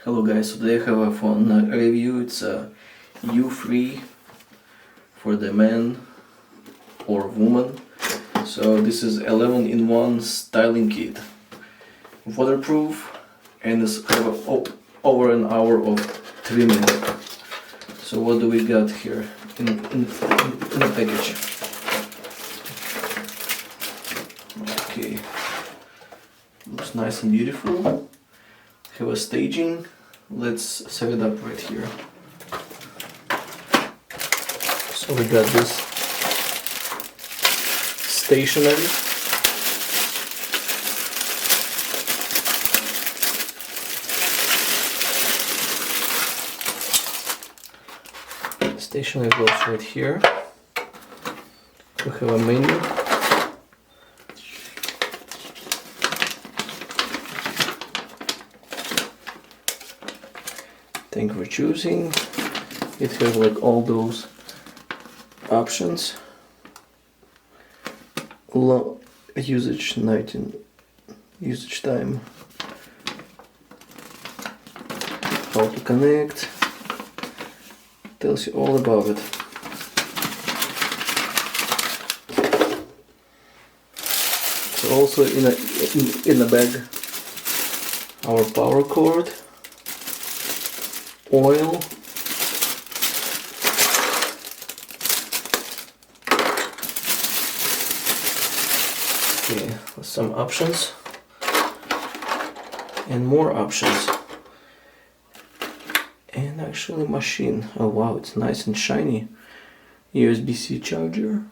Hello guys, so today I have a phone review. It's a Ufree for the man or woman. So this is 11-in-1 styling kit. Waterproof and it's over an hour of trimming. So what do we got here in the package? Okay, looks nice and beautiful. Have a staging. Let's set it up right here. So we got this stationery. Stationery goes right here. We have a menu. Thank you for choosing. It has like all those options. Low usage, night and usage time. How to connect. Tells you all about it. So also in a bag, our power cord. Oil, okay, some options and more options, and actually machine. Oh wow, it's nice and shiny. USB-C charger.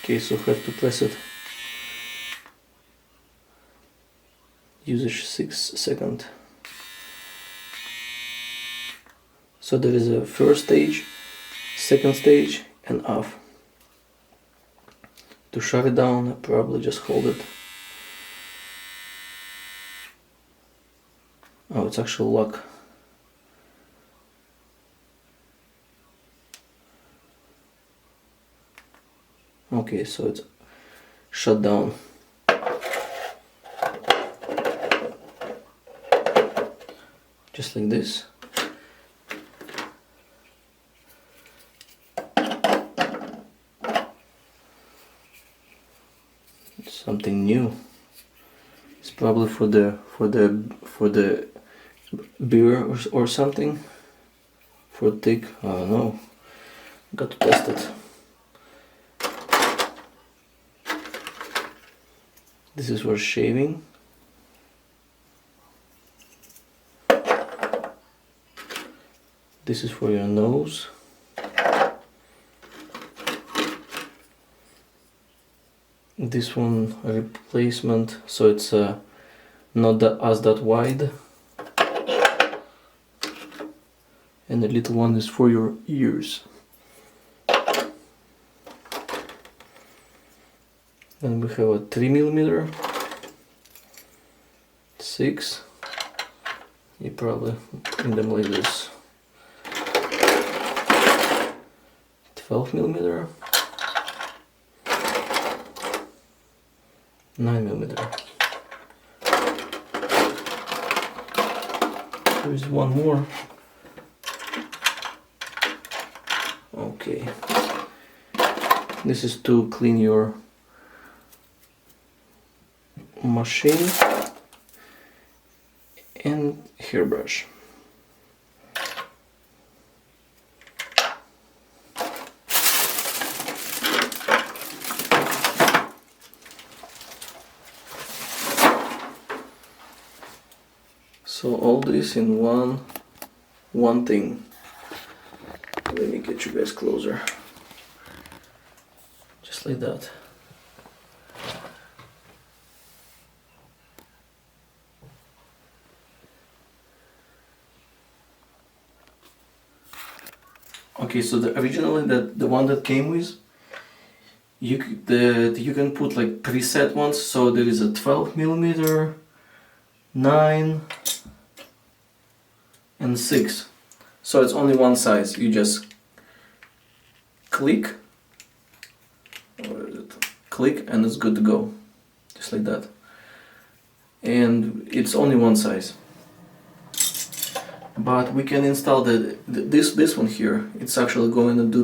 Okay, so have to press it. Usage 6 seconds. So there is a first stage, second stage, and off. To shut it down, I probably just hold it. Oh, it's actually lock. Okay, so it's shut down. Just like this. It's something new. It's probably for the beer or something. For thick, I don't know. Got to test it. This is for shaving. This is for your nose. This one a replacement, so it's not as that wide. And the little one is for your ears. And we have a 3mm, 6. You probably in them like this. 12mm, 9mm. There is one more. Okay. This is to clean your machine and hairbrush. So all this in one thing. Let me get you guys closer. Just like that. Okay, so originally the one that came with, you can put like preset ones. So there is a 12mm, 9, and 6. So it's only one size. You just click click, and it's good to go, just like that. And it's only one size, but we can install this one here. It's actually going to do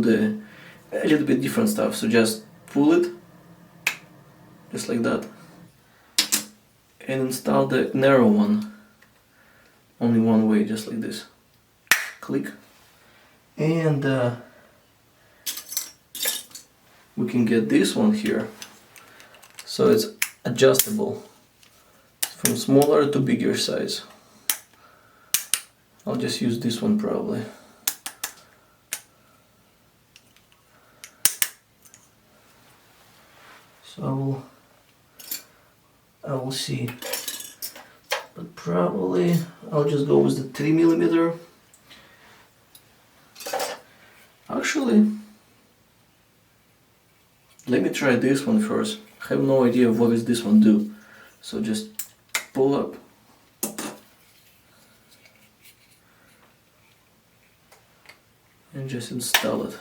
a little bit different stuff. So just pull it, just like that, and install the narrow one only one way, just like this. Click, and we can get this one here, so it's adjustable from smaller to bigger size. I'll just use this one probably. So I will see, but probably I'll just go with the 3mm. Actually, let me try this one first. I have no idea what does this one do. So just pull up. And just install it.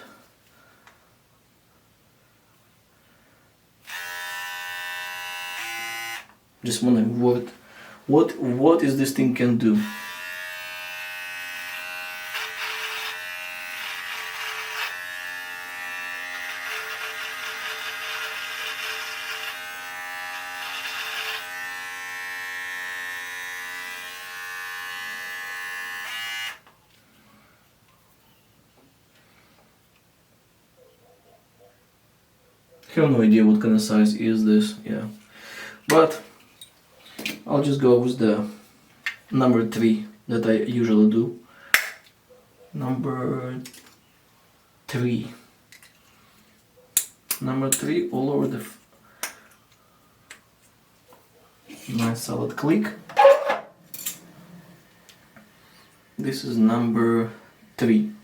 Just wondering what is this thing can do. I have no idea what kind of size is this, yeah. But I'll just go with the number 3 that I usually do. Number 3. Number 3 all over the nice solid click. This is number 3.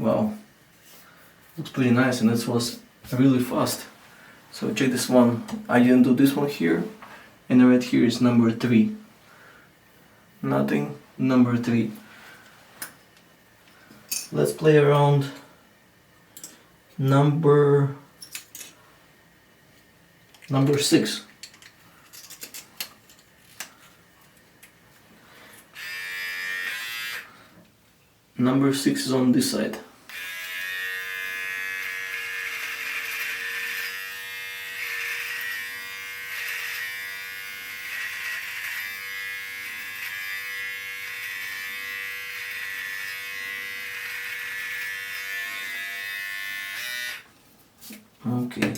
Wow, looks pretty nice, and it was really fast. So check this one. I didn't do this one here, and right here is number 3. Nothing, number 3. Let's play around number 6. Number 6 is on this side. Okay,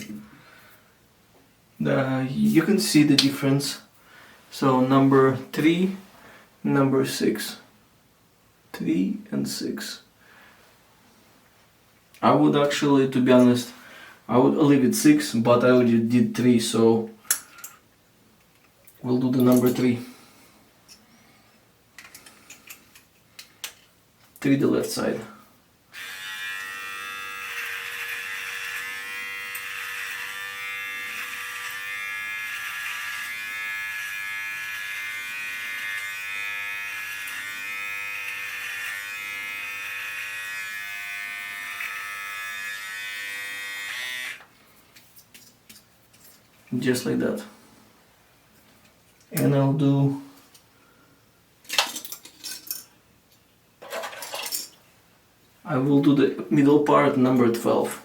you can see the difference. So number 3, number 6, 3 and 6. I would actually, to be honest, I would leave it 6, but I already did 3, so we'll do the number 3. 3 the left side. Just like that. And I'll do I will do the middle part, number 12.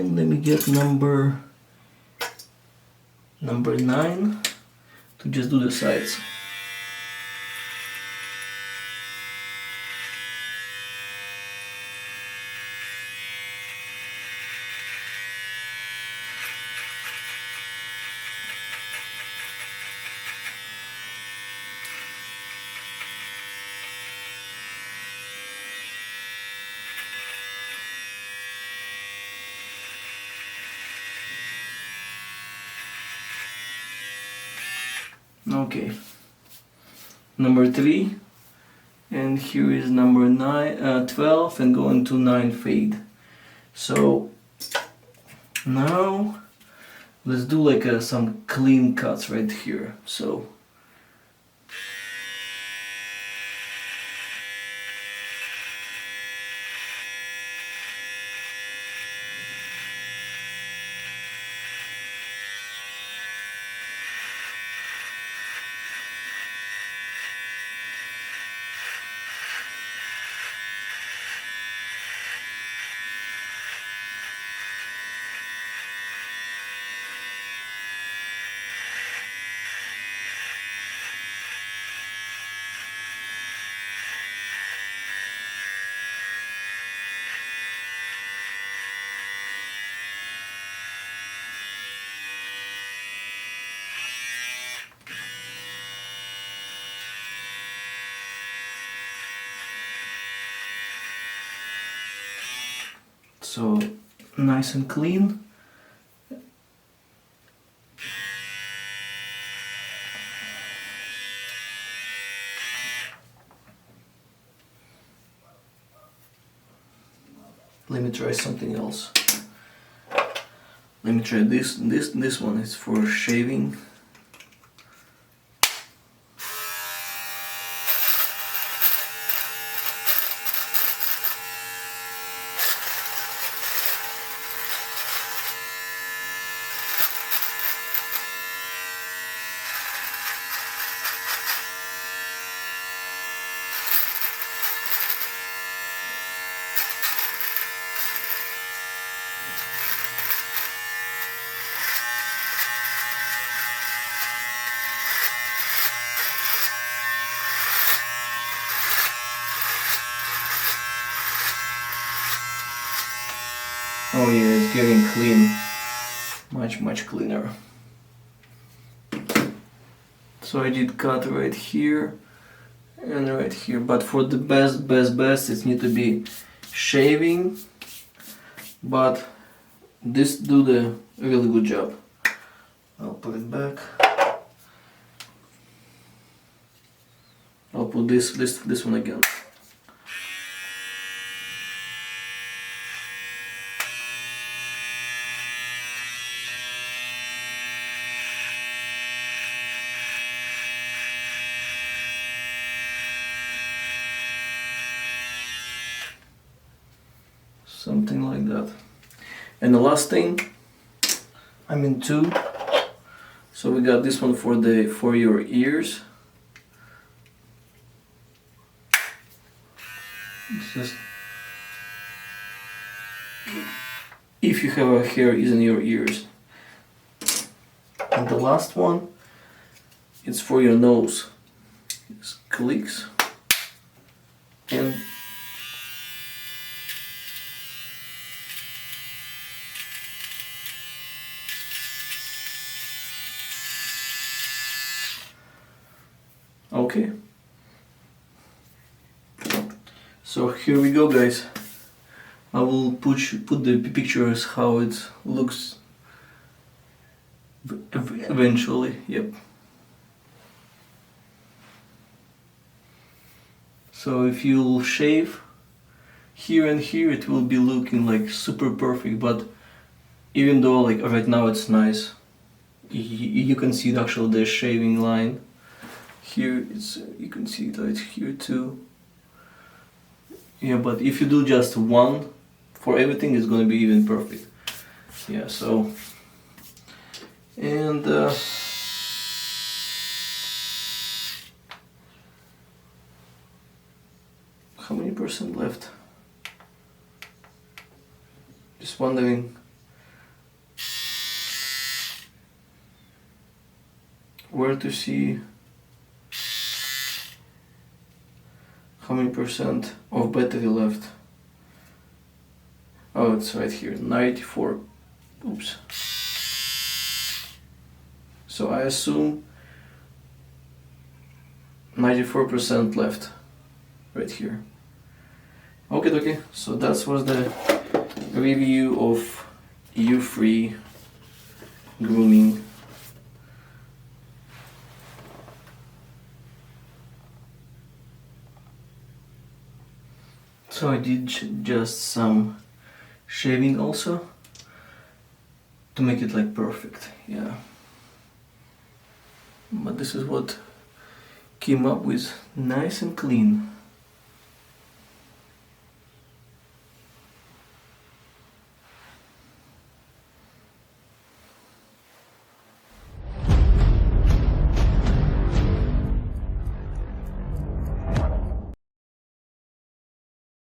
And let me get number 9 to just do the sides. Okay, number 3, and here is number 12, and going to 9 fade. So now let's do like some clean cuts right here. So nice and clean. Let me try something else. Let me try this. This one is for shaving. Oh yeah, it's getting clean. Much cleaner. So I did cut right here and right here, but for the best it need to be shaving, but this do the really good job. I'll put it back. I'll put this one again. Something like that. And the last thing, I mean 2. So we got this one for your ears. It's just if you have a hair is in your ears. And the last one, it's for your nose. It clicks and okay. So here we go, guys. I will put the pictures how it looks eventually. Yep. So if you'll shave here and here, it will be looking like super perfect, but even though like right now it's nice, you can see the shaving line. Here you can see it right here too. Yeah, but if you do just one for everything, it's gonna be even perfect. Yeah, so and how many % left? Just wondering where to see how many percent of battery left. Oh, it's right here, 94. Oops. So I assume 94% left right here. Okay, so that was the review of Ufree grooming. So I did just some shaving also to make it like perfect, yeah. But this is what came up with, nice and clean.